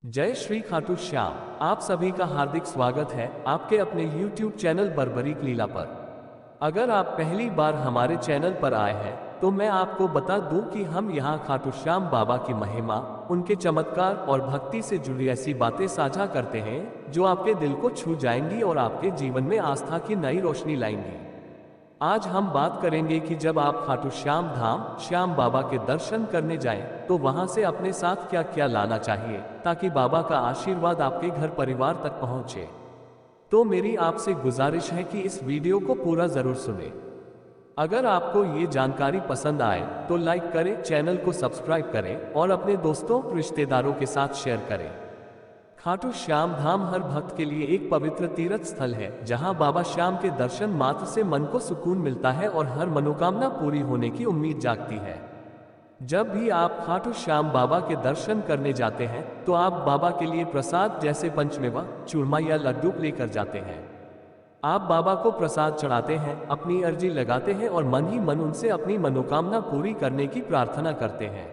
जय श्री खाटू श्याम। आप सभी का हार्दिक स्वागत है आपके अपने YouTube चैनल बर्बरीक लीला पर। अगर आप पहली बार हमारे चैनल पर आए हैं तो मैं आपको बता दूं कि हम यहाँ खाटू श्याम बाबा की महिमा, उनके चमत्कार और भक्ति से जुड़ी ऐसी बातें साझा करते हैं जो आपके दिल को छू जाएंगी और आपके जीवन में आस्था की नई रोशनी लाएंगी। आज हम बात करेंगे कि जब आप खाटू श्याम धाम श्याम बाबा के दर्शन करने जाएं, तो वहां से अपने साथ क्या क्या लाना चाहिए ताकि बाबा का आशीर्वाद आपके घर परिवार तक पहुंचे। तो मेरी आपसे गुजारिश है कि इस वीडियो को पूरा जरूर सुने। अगर आपको ये जानकारी पसंद आए तो लाइक करें, चैनल को सब्सक्राइब करें और अपने दोस्तों रिश्तेदारों के साथ शेयर करें। खाटू श्याम धाम हर भक्त के लिए एक पवित्र तीर्थ स्थल है जहां बाबा श्याम के दर्शन मात्र से मन को सुकून मिलता है और हर मनोकामना पूरी होने की उम्मीद जागती है। जब भी आप खाटू श्याम बाबा के दर्शन करने जाते हैं तो आप बाबा के लिए प्रसाद जैसे पंचमेवा, चूरमा या लड्डू लेकर जाते हैं। आप बाबा को प्रसाद चढ़ाते हैं, अपनी अर्जी लगाते हैं और मन ही मन उनसे अपनी मनोकामना पूरी करने की प्रार्थना करते हैं।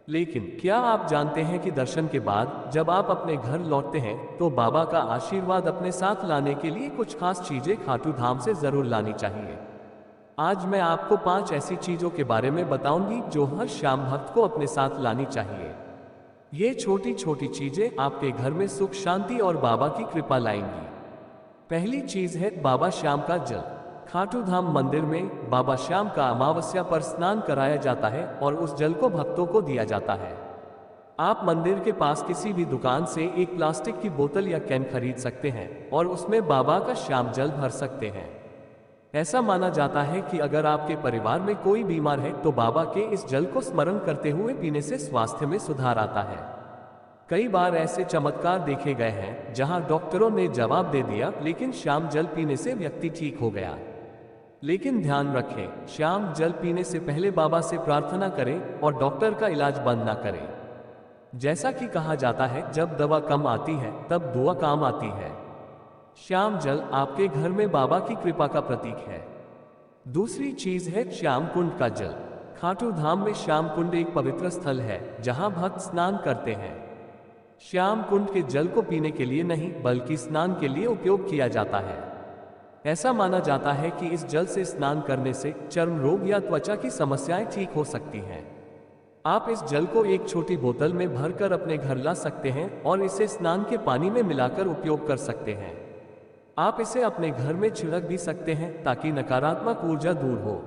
लेकिन क्या आप जानते हैं कि दर्शन के बाद जब आप अपने घर लौटते हैं तो बाबा का आशीर्वाद अपने साथ लाने के लिए कुछ खास चीजें खाटू धाम से जरूर लानी चाहिए। आज मैं आपको 5 ऐसी चीजों के बारे में बताऊंगी जो हर श्याम भक्त को अपने साथ लानी चाहिए। ये छोटी छोटी चीजें आपके घर में सुख, शांति और बाबा की कृपा लाएंगी। पहली चीज है बाबा श्याम का जल। खाटू धाम मंदिर में बाबा श्याम का अमावस्या पर स्नान कराया जाता है और उस जल को भक्तों को दिया जाता है। आप मंदिर के पास किसी भी दुकान से एक प्लास्टिक की बोतल या कैन खरीद सकते हैं और उसमें बाबा का श्याम जल भर सकते हैं। ऐसा माना जाता है कि अगर आपके परिवार में कोई बीमार है तो बाबा के इस जल को स्मरण करते हुए पीने से स्वास्थ्य में सुधार आता है। कई बार ऐसे चमत्कार देखे गए हैं जहां डॉक्टरों ने जवाब दे दिया लेकिन श्याम जल पीने से व्यक्ति ठीक हो गया। लेकिन ध्यान रखें, श्याम जल पीने से पहले बाबा से प्रार्थना करें और डॉक्टर का इलाज बंद ना करें। जैसा कि कहा जाता है, जब दवा कम आती है तब दुआ काम आती है। श्याम जल आपके घर में बाबा की कृपा का प्रतीक है। दूसरी चीज है श्याम कुंड का जल। खाटू धाम में श्याम कुंड एक पवित्र स्थल है जहां भक्त स्नान करते हैं। श्याम कुंड के जल को पीने के लिए नहीं बल्कि स्नान के लिए उपयोग किया जाता है। ऐसा माना जाता है कि इस जल से स्नान करने से चर्म रोग या त्वचा की समस्याएं ठीक हो सकती हैं। आप इस जल को एक छोटी बोतल में भरकर अपने घर ला सकते हैं और इसे स्नान के पानी में मिलाकर उपयोग कर सकते हैं। आप इसे अपने घर में छिड़क भी सकते हैं ताकि नकारात्मक ऊर्जा दूर हो।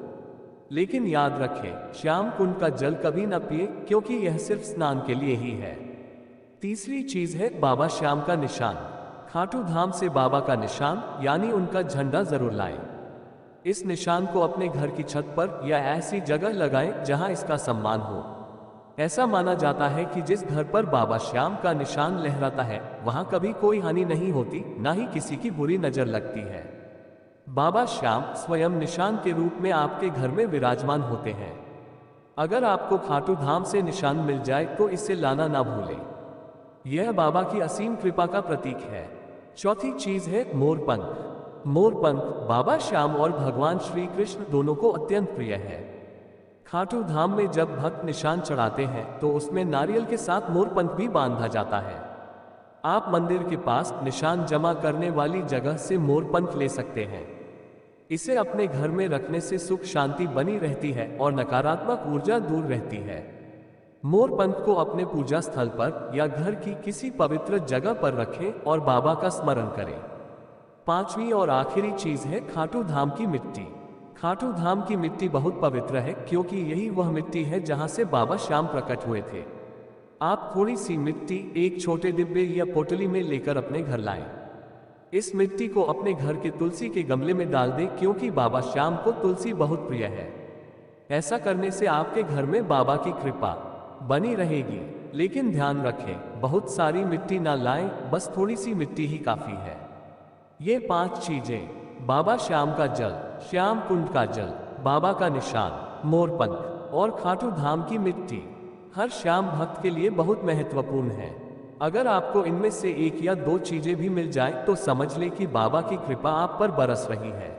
लेकिन याद रखें, श्याम कुंड का जल कभी न पिए क्योंकि यह सिर्फ स्नान के लिए ही है। तीसरी चीज है बाबा श्याम का निशान। खाटू धाम से बाबा का निशान यानी उनका झंडा जरूर लाएं। इस निशान को अपने घर की छत पर या ऐसी जगह लगाएं जहां इसका सम्मान हो। ऐसा माना जाता है कि जिस घर पर बाबा श्याम का निशान लहराता है वहां कभी कोई हानि नहीं होती, ना ही किसी की बुरी नजर लगती है। बाबा श्याम स्वयं निशान के रूप में आपके घर में विराजमान होते हैं। अगर आपको खाटू धाम से निशान मिल जाए तो इसे लाना ना भूलें। यह बाबा की असीम कृपा का प्रतीक है। चौथी चीज है मोरपंख। मोरपंख बाबा श्याम और भगवान श्री कृष्ण दोनों को अत्यंत प्रिय है। खाटू धाम में जब भक्त निशान चढ़ाते हैं तो उसमें नारियल के साथ मोरपंख भी बांधा जाता है। आप मंदिर के पास निशान जमा करने वाली जगह से मोरपंख ले सकते हैं। इसे अपने घर में रखने से सुख शांति बनी रहती है और नकारात्मक ऊर्जा दूर रहती है। मोरपंख को अपने पूजा स्थल पर या घर की किसी पवित्र जगह पर रखें और बाबा का स्मरण करें। पांचवी और आखिरी चीज है खाटू धाम की मिट्टी। खाटू धाम की मिट्टी बहुत पवित्र है क्योंकि यही वह मिट्टी है जहां से बाबा श्याम प्रकट हुए थे। आप थोड़ी सी मिट्टी एक छोटे डिब्बे या पोटली में लेकर अपने घर लाएं। इस मिट्टी को अपने घर के तुलसी के गमले में डाल दें क्योंकि बाबा श्याम को तुलसी बहुत प्रिय है। ऐसा करने से आपके घर में बाबा की कृपा बनी रहेगी। लेकिन ध्यान रखें, बहुत सारी मिट्टी ना लाएं, बस थोड़ी सी मिट्टी ही काफी है। ये 5 चीजें बाबा श्याम का जल, श्याम कुंड का जल, बाबा का निशान, मोरपंख और खाटू धाम की मिट्टी हर श्याम भक्त के लिए बहुत महत्वपूर्ण है। अगर आपको इनमें से एक या 2 चीजें भी मिल जाए तो समझ लें कि बाबा की कृपा आप पर बरस रही है।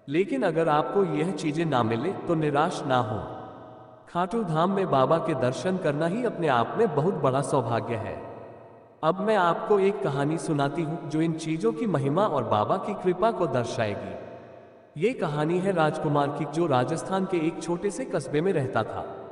लेकिन अगर आपको यह चीजें ना मिले तो निराश ना हो। खाटू धाम में बाबा के दर्शन करना ही अपने आप में बहुत बड़ा सौभाग्य है। अब मैं आपको एक कहानी सुनाती हूँ जो इन चीजों की महिमा और बाबा की कृपा को दर्शाएगी। ये कहानी है राजकुमार की, जो राजस्थान के एक छोटे से कस्बे में रहता था।